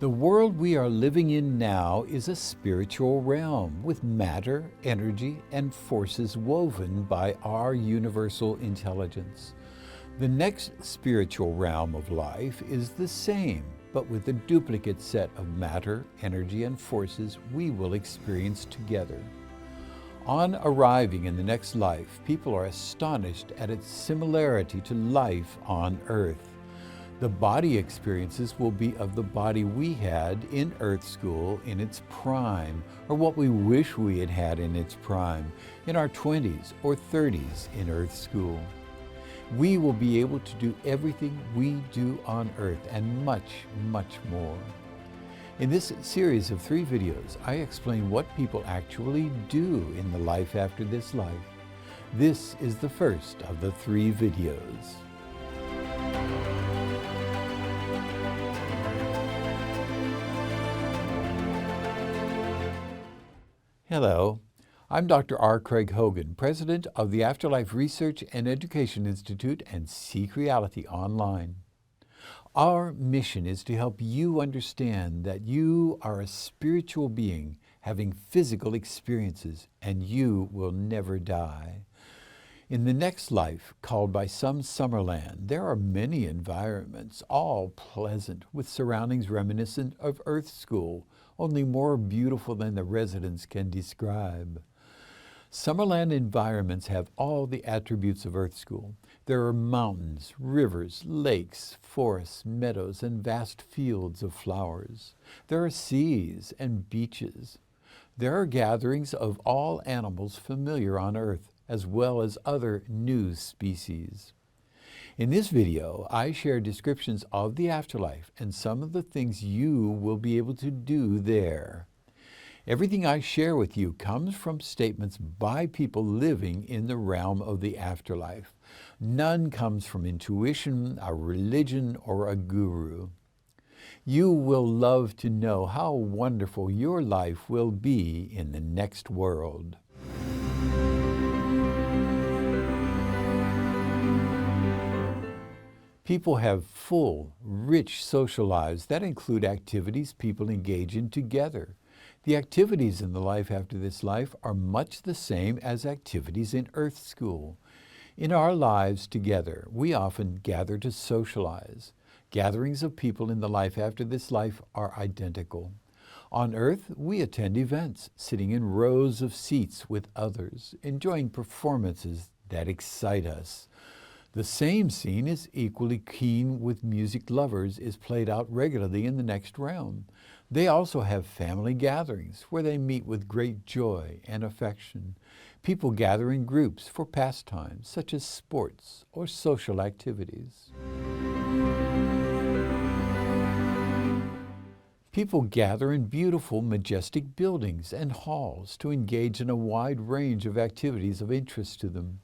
The world we are living in now is a spiritual realm with matter, energy, and forces woven by our universal intelligence. The next spiritual realm of life is the same, but with a duplicate set of matter, energy, and forces we will experience together. On arriving in the next life, people are astonished at its similarity to life on Earth. The body experiences will be of the body we had in Earth School in its prime, or what we wish we had had in its prime, in our 20s or 30s in Earth School. We will be able to do everything we do on Earth and much, much more. In this series of 3 videos, I explain what people actually do in the life after this life. This is the first of the 3 videos. Hello, I'm Dr. R. Craig Hogan, President of the Afterlife Research and Education Institute and Seek Reality Online. Our mission is to help you understand that you are a spiritual being having physical experiences and you will never die. In the next life, called by some Summerland, there are many environments, all pleasant, with surroundings reminiscent of Earth School, only more beautiful than the residents can describe. Summerland environments have all the attributes of Earth School. There are mountains, rivers, lakes, forests, meadows, and vast fields of flowers. There are seas and beaches. There are gatherings of all animals familiar on Earth, as well as other new species. In this video, I share descriptions of the afterlife and some of the things you will be able to do there. Everything I share with you comes from statements by people living in the realm of the afterlife. None comes from intuition, a religion, or a guru. You will love to know how wonderful your life will be in the next world. People have full, rich social lives that include activities people engage in together. The activities in the life after this life are much the same as activities in Earth School. In our lives together, we often gather to socialize. Gatherings of people in the life after this life are identical. On Earth, we attend events, sitting in rows of seats with others, enjoying performances that excite us. The same scene is equally keen with music lovers is played out regularly in the next realm. They also have family gatherings where they meet with great joy and affection. People gather in groups for pastimes such as sports or social activities. People gather in beautiful, majestic buildings and halls to engage in a wide range of activities of interest to them.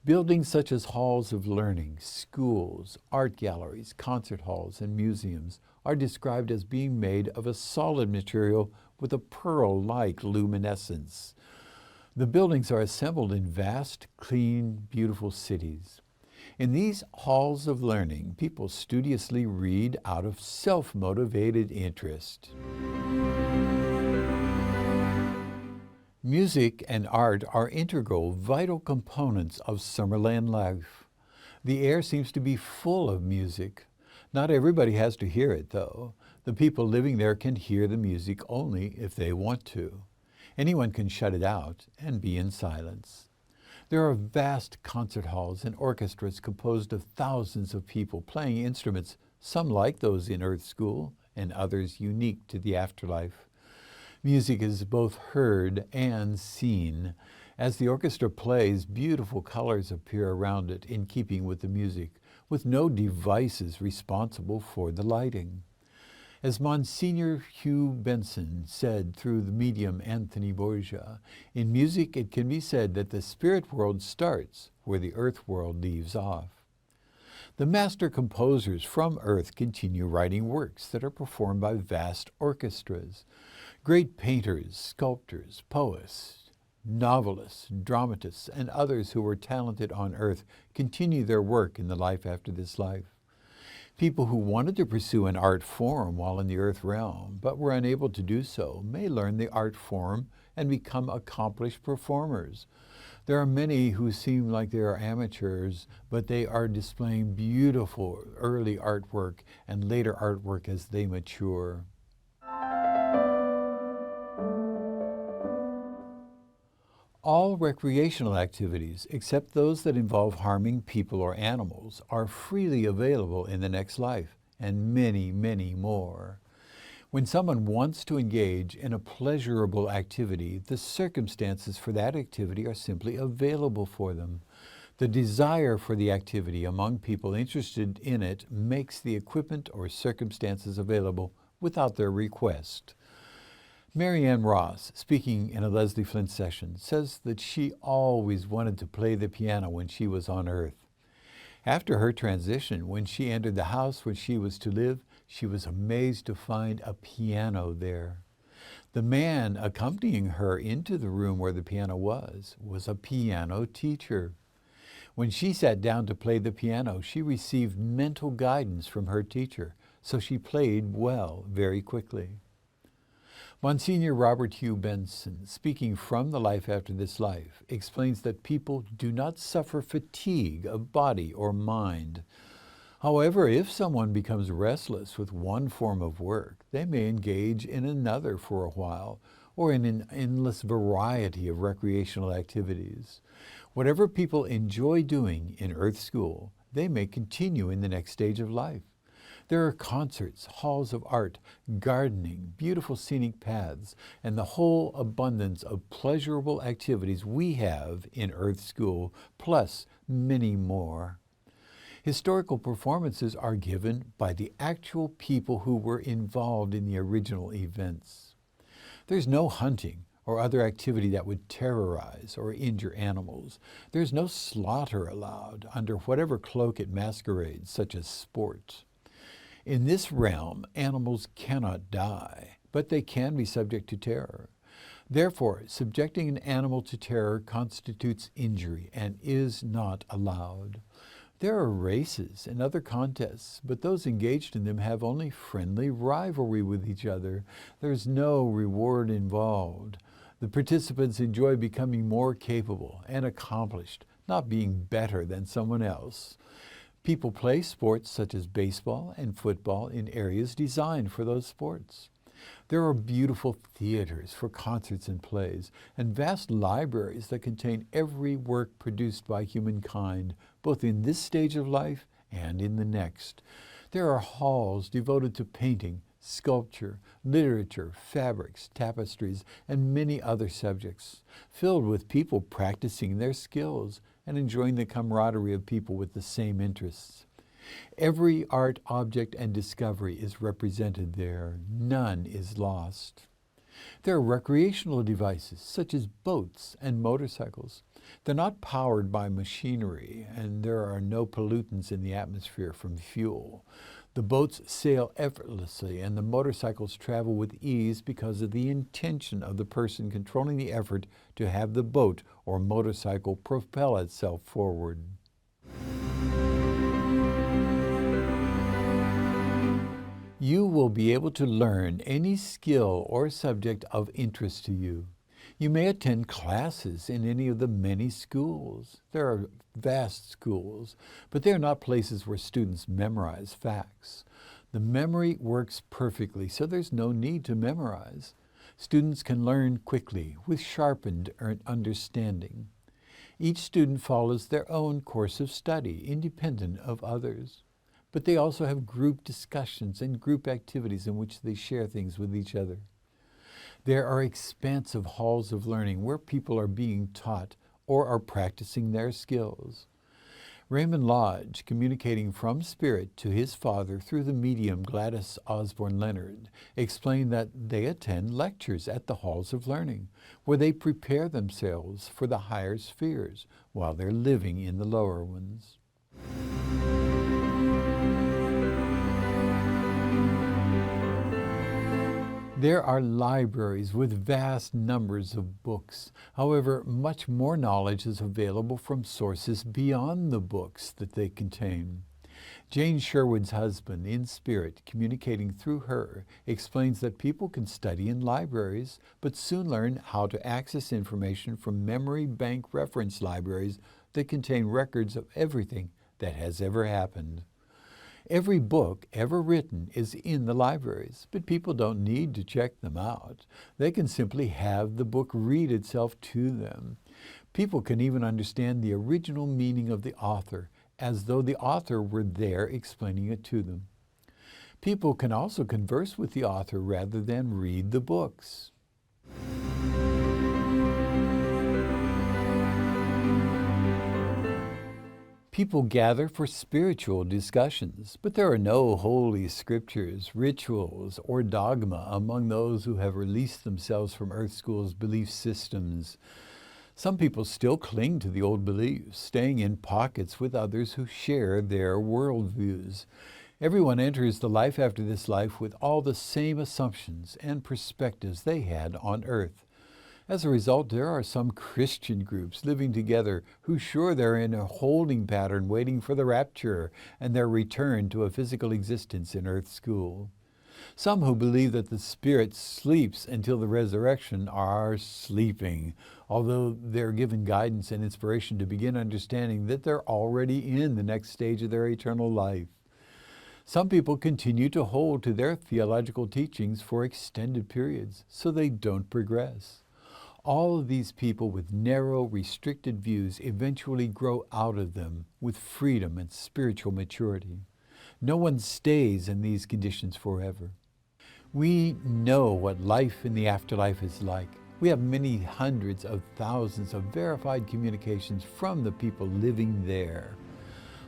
Buildings such as halls of learning, schools, art galleries, concert halls, and museums are described as being made of a solid material with a pearl-like luminescence. The buildings are assembled in vast, clean, beautiful cities. In these halls of learning, people studiously read out of self-motivated interest. Music and art are integral, vital components of Summerland life. The air seems to be full of music. Not everybody has to hear it, though. The people living there can hear the music only if they want to. Anyone can shut it out and be in silence. There are vast concert halls and orchestras composed of thousands of people playing instruments, some like those in Earth School and others unique to the afterlife. Music is both heard and seen. As the orchestra plays, beautiful colors appear around it in keeping with the music, with no devices responsible for the lighting. As Monsignor Hugh Benson said through the medium Anthony Borgia, in music it can be said that the spirit world starts where the earth world leaves off. The master composers from Earth continue writing works that are performed by vast orchestras. Great painters, sculptors, poets, novelists, dramatists, and others who were talented on Earth continue their work in the life after this life. People who wanted to pursue an art form while in the earth realm, but were unable to do so, may learn the art form and become accomplished performers. There are many who seem like they are amateurs, but they are displaying beautiful early artwork and later artwork as they mature. All recreational activities, except those that involve harming people or animals, are freely available in the next life, and many, many more. When someone wants to engage in a pleasurable activity, the circumstances for that activity are simply available for them. The desire for the activity among people interested in it makes the equipment or circumstances available without their request. Mary Ann Ross, speaking in a Leslie Flint session, says that she always wanted to play the piano when she was on Earth. After her transition, when she entered the house where she was to live, she was amazed to find a piano there. The man accompanying her into the room where the piano was a piano teacher. When she sat down to play the piano, she received mental guidance from her teacher, so she played well very quickly. Monsignor Robert Hugh Benson, speaking from the life after this life, explains that people do not suffer fatigue of body or mind. However, if someone becomes restless with one form of work, they may engage in another for a while, or in an endless variety of recreational activities. Whatever people enjoy doing in Earth School, they may continue in the next stage of life. There are concerts, halls of art, gardening, beautiful scenic paths, and the whole abundance of pleasurable activities we have in Earth School, plus many more. Historical performances are given by the actual people who were involved in the original events. There's no hunting or other activity that would terrorize or injure animals. There's no slaughter allowed under whatever cloak it masquerades, such as sport. In this realm, animals cannot die, but they can be subject to terror. Therefore, subjecting an animal to terror constitutes injury and is not allowed. There are races and other contests, but those engaged in them have only friendly rivalry with each other. There's no reward involved. The participants enjoy becoming more capable and accomplished, not being better than someone else. People play sports such as baseball and football in areas designed for those sports. There are beautiful theaters for concerts and plays, and vast libraries that contain every work produced by humankind, both in this stage of life and in the next. There are halls devoted to painting, sculpture, literature, fabrics, tapestries, and many other subjects, filled with people practicing their skills and enjoying the camaraderie of people with the same interests. Every art object and discovery is represented there. None is lost. There are recreational devices such as boats and motorcycles. They're not powered by machinery, and there are no pollutants in the atmosphere from fuel. The boats sail effortlessly, and the motorcycles travel with ease because of the intention of the person controlling the effort to have the boat or motorcycle propel itself forward. You will be able to learn any skill or subject of interest to you. You may attend classes in any of the many schools. There are vast schools, but they are not places where students memorize facts. The memory works perfectly, so there's no need to memorize. Students can learn quickly with sharpened understanding. Each student follows their own course of study, independent of others. But they also have group discussions and group activities in which they share things with each other. There are expansive halls of learning where people are being taught or are practicing their skills. Raymond Lodge, communicating from spirit to his father through the medium Gladys Osborne Leonard, explained that they attend lectures at the halls of learning, where they prepare themselves for the higher spheres while they're living in the lower ones. There are libraries with vast numbers of books. However, much more knowledge is available from sources beyond the books that they contain. Jane Sherwood's husband, in spirit, communicating through her, explains that people can study in libraries, but soon learn how to access information from memory bank reference libraries that contain records of everything that has ever happened. Every book ever written is in the libraries, but people don't need to check them out. They can simply have the book read itself to them. People can even understand the original meaning of the author, as though the author were there explaining it to them. People can also converse with the author rather than read the books. People gather for spiritual discussions, but there are no holy scriptures, rituals, or dogma among those who have released themselves from Earth School's belief systems. Some people still cling to the old beliefs, staying in pockets with others who share their worldviews. Everyone enters the life after this life with all the same assumptions and perspectives they had on Earth. As a result, there are some Christian groups living together who sure they're in a holding pattern waiting for the rapture and their return to a physical existence in Earth School. Some who believe that the spirit sleeps until the resurrection are sleeping, although they're given guidance and inspiration to begin understanding that they're already in the next stage of their eternal life. Some people continue to hold to their theological teachings for extended periods so they don't progress. All of these people with narrow, restricted views eventually grow out of them with freedom and spiritual maturity. No one stays in these conditions forever. We know what life in the afterlife is like. We have many hundreds of thousands of verified communications from the people living there.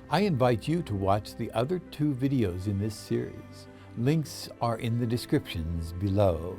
I invite you to watch the other 2 videos in this series. Links are in the descriptions below.